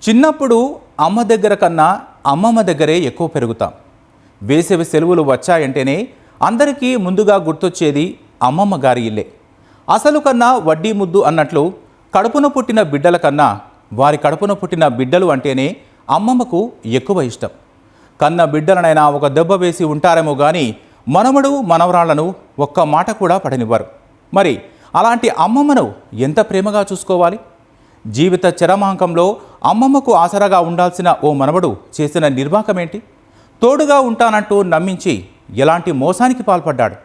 చిన్నప్పుడు అమ్మ దగ్గర కన్నా అమ్మమ్మ దగ్గరే ఎక్కువ పెరుగుతాం. వేసవి సెలవులు వచ్చాయంటేనే అందరికీ ముందుగా గుర్తొచ్చేది అమ్మమ్మ గారి ఇల్లే. అసలు కన్నా వడ్డీ ముద్దు అన్నట్లు కడుపున పుట్టిన బిడ్డల కన్నా వారి కడుపున పుట్టిన బిడ్డలు అంటేనే అమ్మమ్మకు ఎక్కువ ఇష్టం. కన్న బిడ్డలనైనా ఒక దెబ్బ వేసి ఉంటారేమో కానీ మనవడు మనవరాళ్లను ఒక్క మాట కూడా పడనివ్వరు. మరి అలాంటి అమ్మమ్మను ఎంత ప్రేమగా చూసుకోవాలి? జీవిత చరమాంకంలో అమ్మమ్మకు ఆసరాగా ఉండాల్సిన ఓ మనవడు చేసిన నిర్వాకమేంటి? తోడుగా ఉంటానంటూ నమ్మించి ఎలాంటి మోసానికి పాల్పడ్డాడు?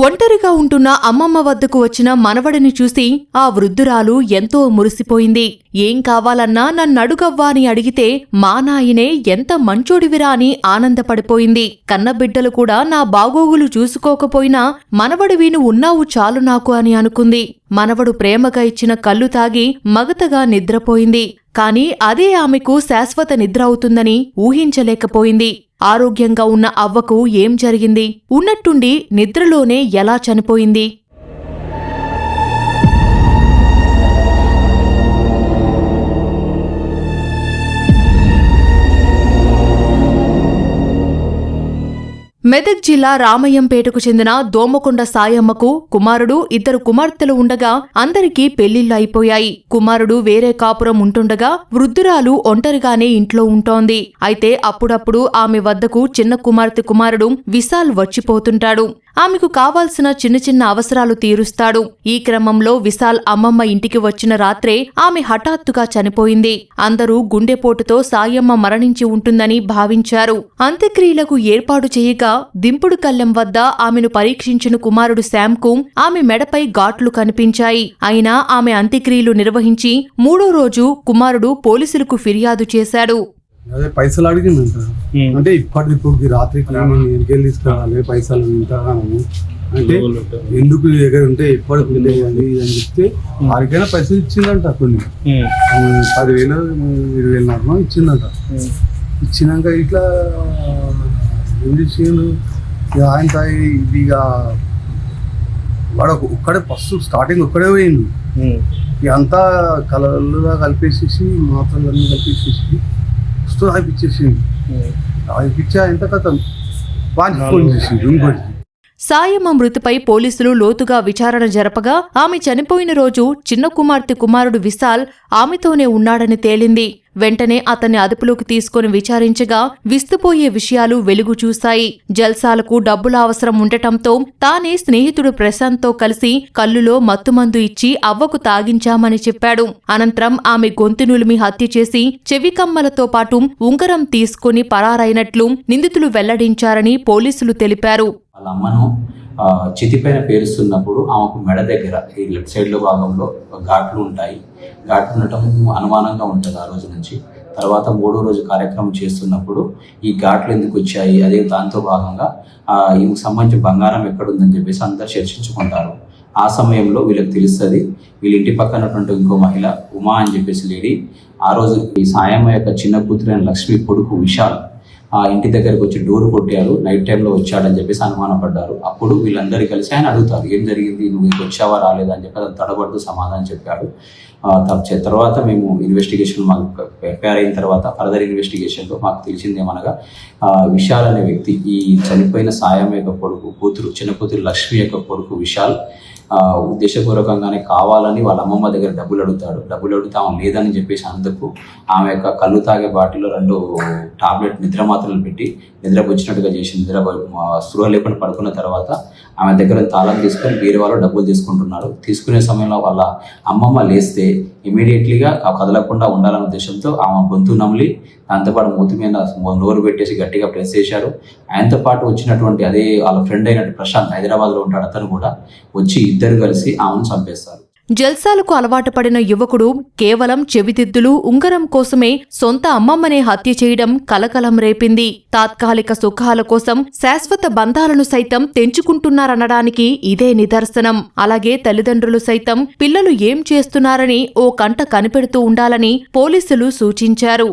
ఒంటరిగా ఉంటున్న అమ్మమ్మ వద్దకు వచ్చిన మనవడిని చూసి ఆ వృద్ధురాలు ఎంతో మురిసిపోయింది. ఏం కావాలన్నా నన్నడుగవ్వా అని అడిగితే మా నాయనే ఎంత మంచోడివిరా అని ఆనందపడిపోయింది. కన్నబిడ్డలు కూడా నా బాగోగులు చూసుకోకపోయినా మనవడివి నువ్వు ఉన్నావు చాలు నాకు అని అనుకుంది. మనవడు ప్రేమగా ఇచ్చిన కళ్ళు తాగి మగతగా నిద్రపోయింది. కాని అదే ఆమెకు శాశ్వత నిద్ర అవుతుందని ఊహించలేకపోయింది. ఆరోగ్యంగా ఉన్న అవ్వకు ఏం జరిగింది? ఉన్నట్టుండి నిద్రలోనే ఎలా చనిపోయింది? మెదక్ జిల్లా రామయ్యంపేటకు చెందిన దోమకొండ సాయమ్మకు కుమారుడు, ఇద్దరు కుమార్తెలు ఉండగా అందరికీ పెళ్లిళ్లు అయిపోయాయి. కుమారుడు వేరే కాపురం ఉంటుండగా వృద్ధురాలు ఒంటరిగానే ఇంట్లో ఉంటోంది. అయితే అప్పుడప్పుడు ఆమె వద్దకు చిన్న కుమార్తె కుమారుడు విశాల్ వచ్చిపోతుంటాడు. ఆమెకు కావాల్సిన చిన్న చిన్న అవసరాలు తీరుస్తాడు. ఈ క్రమంలో విశాల్ అమ్మమ్మ ఇంటికి వచ్చిన రాత్రే ఆమె హఠాత్తుగా చనిపోయింది. అందరూ గుండెపోటుతో సాయమ్మ మరణించి ఉంటుందని భావించారు. అంత్యక్రియలకు ఏర్పాటు చేయగా దింపుడు కళ్ళెం వద్ద ఆమెను పరీక్షించిన కుమారుడు శ్యామ్కు ఆమె మెడపై ఘాట్లు కనిపించాయి. అయినా ఆమె అంత్యక్రియలు నిర్వహించి 3వ రోజు కుమారుడు పోలీసులకు ఫిర్యాదు చేశాడు. అదే పైసలు అడిగిందంట. అంటే ఇప్పటికి రాత్రికి ఎన్నికెళ్ళి తీసుకురావాలి పైసలు ఇంతగానము అంటే ఎందుకు దగ్గర ఉంటే ఎప్పటికి అని చెప్తే వారికైనా పైసలు ఇచ్చిందంట. కొన్ని 10,000 20,000 ఇచ్చిందంట. ఇచ్చినాక ఇట్లా ఏం చేసిండు ఆయన తాయి ఇక వాడు ఒక్కడే ఫస్ట్ స్టార్టింగ్ ఒక్కడే పోయిండు. ఇదంతా కలర్లుగా కలిపేసేసి మాత్రలన్నీ కలిపేసేసి అయిపించా ఎంత కథం ఫోన్ చేసిండు ఇంకోటి. సాయమ్మ మృతిపై పోలీసులు లోతుగా విచారణ జరపగా ఆమె చనిపోయిన రోజు చిన్న కుమార్తె కుమారుడు విశాల్ ఆమెతోనే ఉన్నాడని తేలింది. వెంటనే అతన్ని అదుపులోకి తీసుకుని విచారించగా విస్తుపోయే విషయాలు వెలుగు చూశాయి. జల్సాలకు డబ్బుల అవసరం ఉండటంతో తానే స్నేహితుడు ప్రశాంత్తో కలిసి కల్లులో మత్తుమందు ఇచ్చి అవ్వకు తాగించామని చెప్పాడు. అనంతరం ఆమె గొంతు నులిమి హత్య చేసి చెవికమ్మలతో పాటు ఉంగరం తీసుకుని పరారైనట్లు నిందితులు వెల్లడించారని పోలీసులు తెలిపారు. వాళ్ళ అమ్మను చితిపైన పేరుస్తున్నప్పుడు ఆమెకు మెడ దగ్గర ఈ లెఫ్ట్ సైడ్లో భాగంలో ఘాట్లు ఉంటాయి. ఘాట్లు ఉండటం అనుమానంగా ఉంటుంది ఆ రోజు నుంచి. తర్వాత 3వ రోజు కార్యక్రమం చేస్తున్నప్పుడు ఈ ఘాట్లు ఎందుకు వచ్చాయి, అదే దాంతో భాగంగా ఈమెకు సంబంధించిన బంగారం ఎక్కడుందని చెప్పేసి అందరు చర్చించుకుంటారు. ఆ సమయంలో వీళ్ళకి తెలుస్తుంది వీళ్ళ ఇంటి పక్కనటువంటి ఇంకో మహిళ ఉమా అని చెప్పేసి లేడీ ఆ రోజు ఈ సాయమ్మ యొక్క చిన్న కూతురైన లక్ష్మి కొడుకు విశాల్ ఆ ఇంటి దగ్గరకు వచ్చి డోర్ కొట్టారు, నైట్ టైంలో వచ్చాడని చెప్పేసి అనుమానపడ్డారు. అప్పుడు వీళ్ళందరూ కలిసి ఆయన అడుగుతారు ఏం జరిగింది, నువ్వు ఇంటికి వచ్చావా రాలేదా అని చెప్పి అతను తడబడుతూ సమాధానం చెప్పాడు. తర్వాత మేము ఇన్వెస్టిగేషన్ మాకు ప్రిపేర్ అయిన తర్వాత ఫర్దర్ ఇన్వెస్టిగేషన్లో మాకు తెలిసింది ఏమనగా విశాల్ అనే వ్యక్తి ఈ చనిపోయిన సాయం యొక్క కూతురు చిన్న కూతురు లక్ష్మి యొక్క కొడుకు విశాల్ ఉద్దేశపూర్వకంగానే కావాలని వాళ్ళ అమ్మమ్మ దగ్గర డబ్బులు అడుగుతా లేదని చెప్పేసి అందుకు ఆమె యొక్క కళ్ళు తాగే బాటిల్లో 2 టాబ్లెట్ నిద్ర మాత్రలు పెట్టి నిద్రపుచ్చినట్టుగా చేసి స్పృహ లేకుండా పడుకున్న తర్వాత ఆమె దగ్గర తాళం తీసుకొని వేరే వాళ్ళు డబ్బులు తీసుకుంటున్నారు. తీసుకునే సమయంలో వాళ్ళ అమ్మమ్మ లేస్తే ఇమీడియట్లీగా కదలకుండా ఉండాలనే ఉద్దేశంతో ఆమె గొంతు నమిలి దాంతోపాటు మూతి మీద నోరు పెట్టేసి గట్టిగా ప్రెస్ చేశాడు. ఆయనతో పాటు వచ్చినటువంటి అదే వాళ్ళ ఫ్రెండ్ అయినట్టు ప్రశాంత్ హైదరాబాద్లో ఉంటాడు, అతను కూడా వచ్చి ఇద్దరు కలిసి ఆమెను చంపేస్తారు. జల్సాలకు అలవాటు పడిన యువకుడు కేవలం చెవిదిద్దులు, ఉంగరం కోసమే సొంత అమ్మమ్మనే హత్య చేయడం కలకలం రేపింది. తాత్కాలిక సుఖాల కోసం శాశ్వత బంధాలను సైతం తెంచుకుంటున్నారనడానికి ఇదే నిదర్శనం. అలాగే తల్లిదండ్రులు సైతం పిల్లలు ఏం చేస్తున్నారని ఓ కంట కనిపెడుతూ ఉండాలని పోలీసులు సూచించారు.